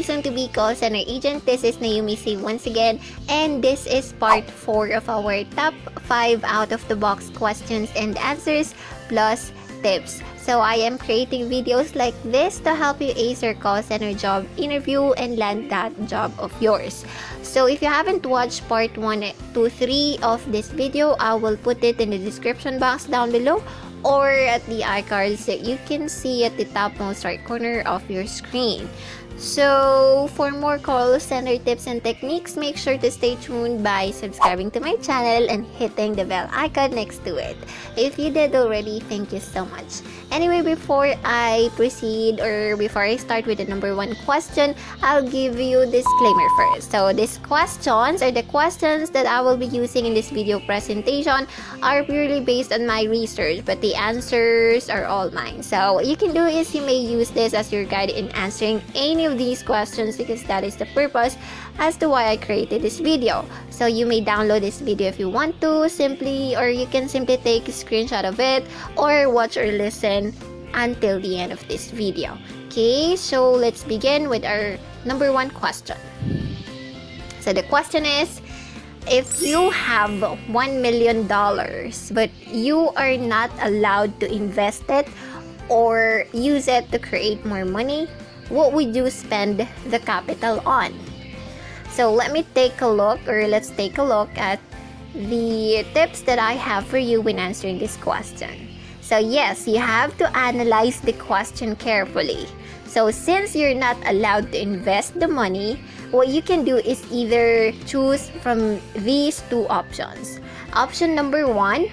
soon-to-be call center agent. This is Nayumi say once again, and this is part 4 of our top 5 out-of-the-box questions and answers plus tips. So I am creating videos like this to help you ace your call center job interview and land that job of yours. So if you haven't watched part 1, 2, 3 of this video, I will put it in the description box down below or at the iCards that you can see at the topmost right corner of your screen. So for more call center tips and techniques, make sure to stay tuned by subscribing to my channel and hitting the bell icon next to it. If you did already, thank you so much. Anyway, before I proceed or before I start with the number 1 question, I'll give you disclaimer first. So these questions or the questions that I will be using in this video presentation are purely based on my research, but the answers are all mine. So what you can do is you may use this as your guide in answering any of these questions, because that is the purpose as to why I created this video. So you may download this video if you want to simply, or you can simply take a screenshot of it or watch or listen until the end of this video. Okay, so let's begin with our number 1 question. So the question is, if you have $1 million but you are not allowed to invest it or use it to create more money, what would you spend the capital on? So let's take a look at the tips that I have for you when answering this question. So yes, you have to analyze the question carefully. So since you're not allowed to invest the money, what you can do is either choose from these 2 options. Option number 1,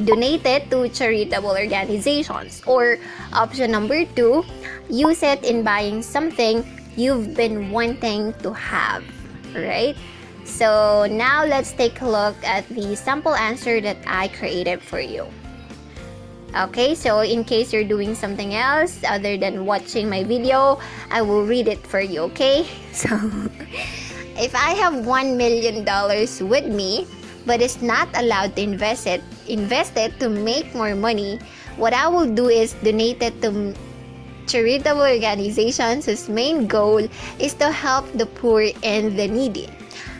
donate it to charitable organizations, or option number 2, use it in buying something you've been wanting to have, right? So now let's take a look at the sample answer that I created for you. Okay, so in case you're doing something else other than watching my video, I will read it for you, okay? So if I have $1 million with me but is not allowed to invest it to make more money, what I will do is donate it to charitable organizations whose main goal is to help the poor and the needy.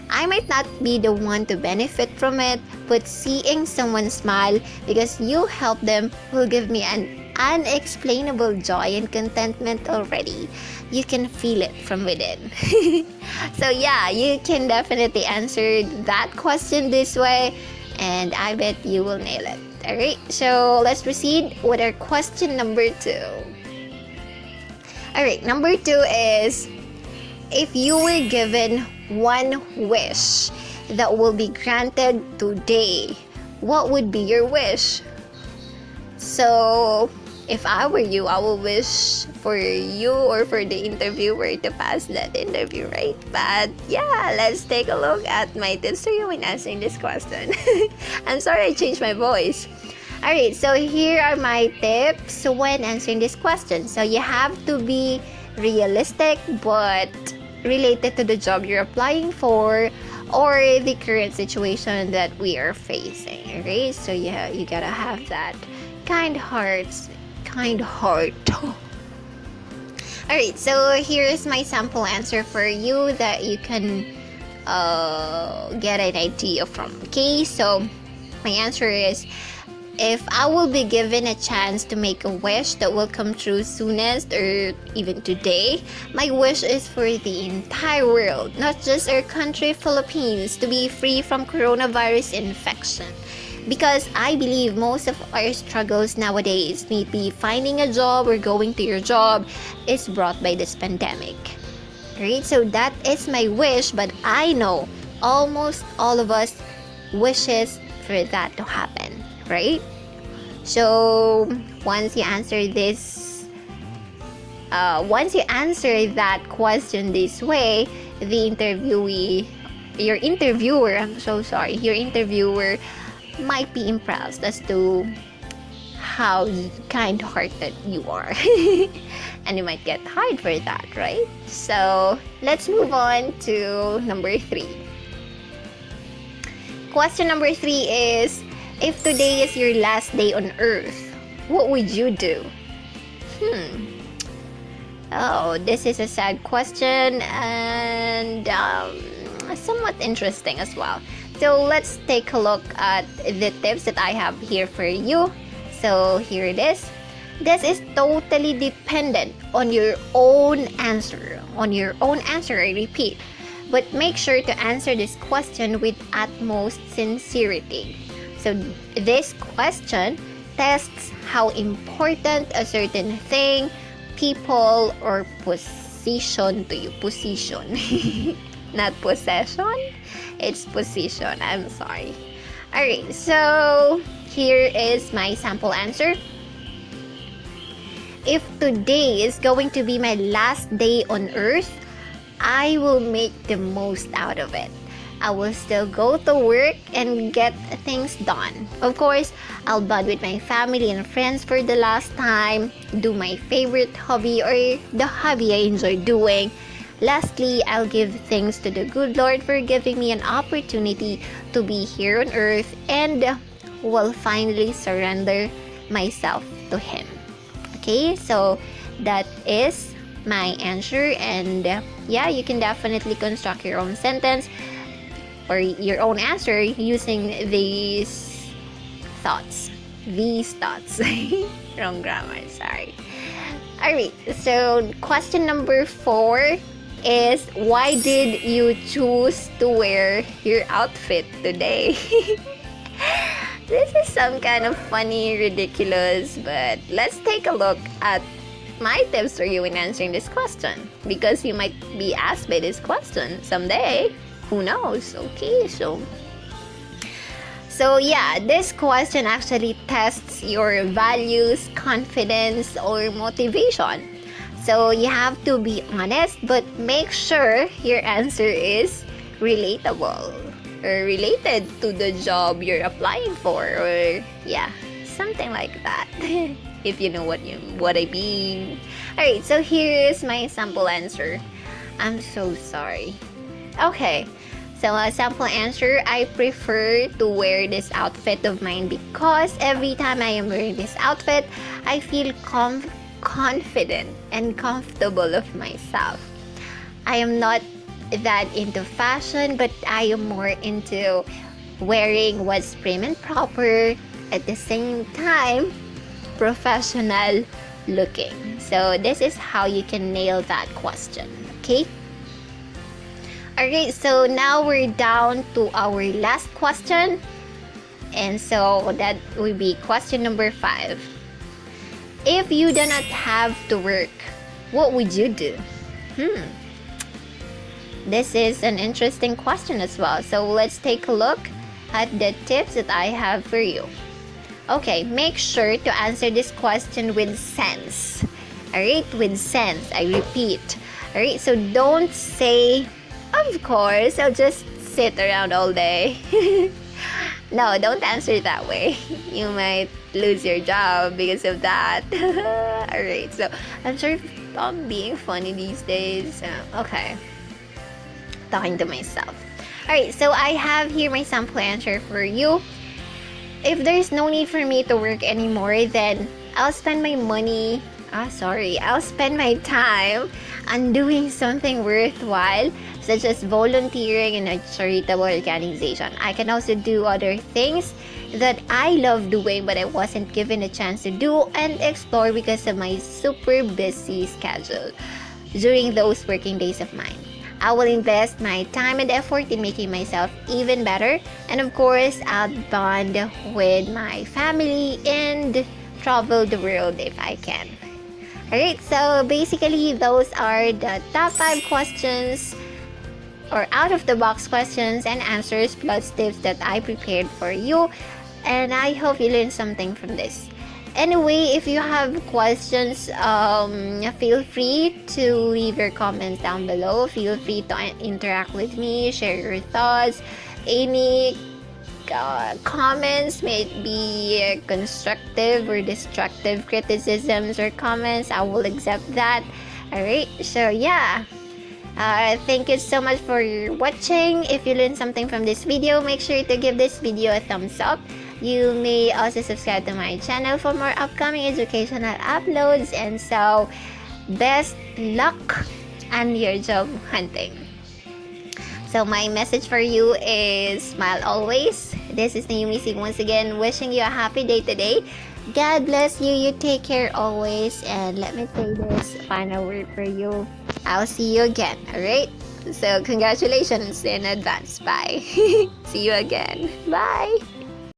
I might not be the one to benefit from it, but seeing someone smile because you help them will give me an unexplainable joy and contentment already. You can feel it from within. So yeah, you can definitely answer that question this way, and I bet you will nail it. Alright, so let's proceed with our question number 2. Alright, number 2 is, if you were given one wish that will be granted today, what would be your wish? So if I were you, I will wish for you or for the interviewer to pass that interview, right? But yeah, let's take a look at my tips for you when answering this question. I'm sorry I changed my voice. Alright, so here are my tips when answering this question. So you have to be realistic but related to the job you're applying for or the current situation that we are facing. Okay, so yeah, you gotta have that kind heart. Alright, so here's my sample answer for you that you can get an idea from. Okay, so my answer is, if I will be given a chance to make a wish that will come true soonest or even today, my wish is for the entire world, not just our country, Philippines, to be free from coronavirus infection. Because I believe most of our struggles nowadays, maybe finding a job or going to your job, is brought by this pandemic. Right? So that is my wish, but I know almost all of us wishes for that to happen. Right? So once you answer that question this way, your interviewer might be impressed as to how kind-hearted you are. And you might get hired for that, right? So let's move on to number 3. Question number 3 is, if today is your last day on earth, what would you do? Oh, this is a sad question and somewhat interesting as well. So let's take a look at the tips that I have here for you. So here it is. This is totally dependent on your own answer. On your own answer, I repeat. But make sure to answer this question with utmost sincerity. So this question tests how important a certain thing, people, or position to you. Position. Not possession. It's position. I'm sorry. Alright, so here is my sample answer. If today is going to be my last day on earth, I will make the most out of it. I will still go to work and get things done. Of course, I'll bond with my family and friends for the last time, do my favorite hobby or the hobby I enjoy doing. Lastly, I'll give thanks to the good Lord for giving me an opportunity to be here on earth and will finally surrender myself to Him. Okay, so that is my answer, and yeah, you can definitely construct your own sentence or your own answer using these thoughts. Wrong grammar, sorry. Alright, so question number 4 is, why did you choose to wear your outfit today? This is some kind of funny, ridiculous, but let's take a look at my tips for you in answering this question, because you might be asked by this question someday. Who knows? Okay, so yeah, this question actually tests your values, confidence, or motivation. So you have to be honest, but make sure your answer is relatable or related to the job you're applying for, or yeah, something like that. If you know what I mean. Alright, so here is my sample answer. I'm so sorry. Okay, so a sample answer, I prefer to wear this outfit of mine because every time I am wearing this outfit, I feel confident and comfortable of myself. I am not that into fashion, but I am more into wearing what's prim and proper, at the same time professional looking. So this is how you can nail that question. Okay, alright, so now we're down to our last question, and so that will be question number 5. If you do not have to work, what would you do? This is an interesting question as well. So let's take a look at the tips that I have for you. Okay, make sure to answer this question with sense. Alright, with sense. I repeat. Alright, so don't say, of course, I'll just sit around all day. No, don't answer that way. You might lose your job because of that. Alright, so I'm sure I'm being funny these days. Okay. Talking to myself. Alright, so I have here my sample answer for you. If there's no need for me to work anymore, then I'll spend my money, I'll spend my time on doing something worthwhile, such as volunteering in a charitable organization. I can also do other things that I love doing but I wasn't given a chance to do and explore because of my super busy schedule during those working days of mine. I will invest my time and effort in making myself even better, and of course, I'll bond with my family and travel the world if I can. Alright, so basically those are the top 5 questions or out of the box questions and answers plus tips that I prepared for you, and I hope you learned something from this. Anyway, if you have questions, feel free to leave your comments down below. Feel free to interact with me, share your thoughts. Any comments, may it be constructive or destructive criticisms or comments, I will accept that. Alright, so yeah. Thank you so much for watching. If you learned something from this video, make sure to give this video a thumbs up. You may also subscribe to my channel for more upcoming educational uploads. And so, best luck on your job hunting. So my message for you is smile always. This is Nayumi once again, wishing you a happy day today. God bless you. You take care always. And let me say this final word for you. I'll see you again. Alright? So congratulations in advance. Bye. See you again. Bye.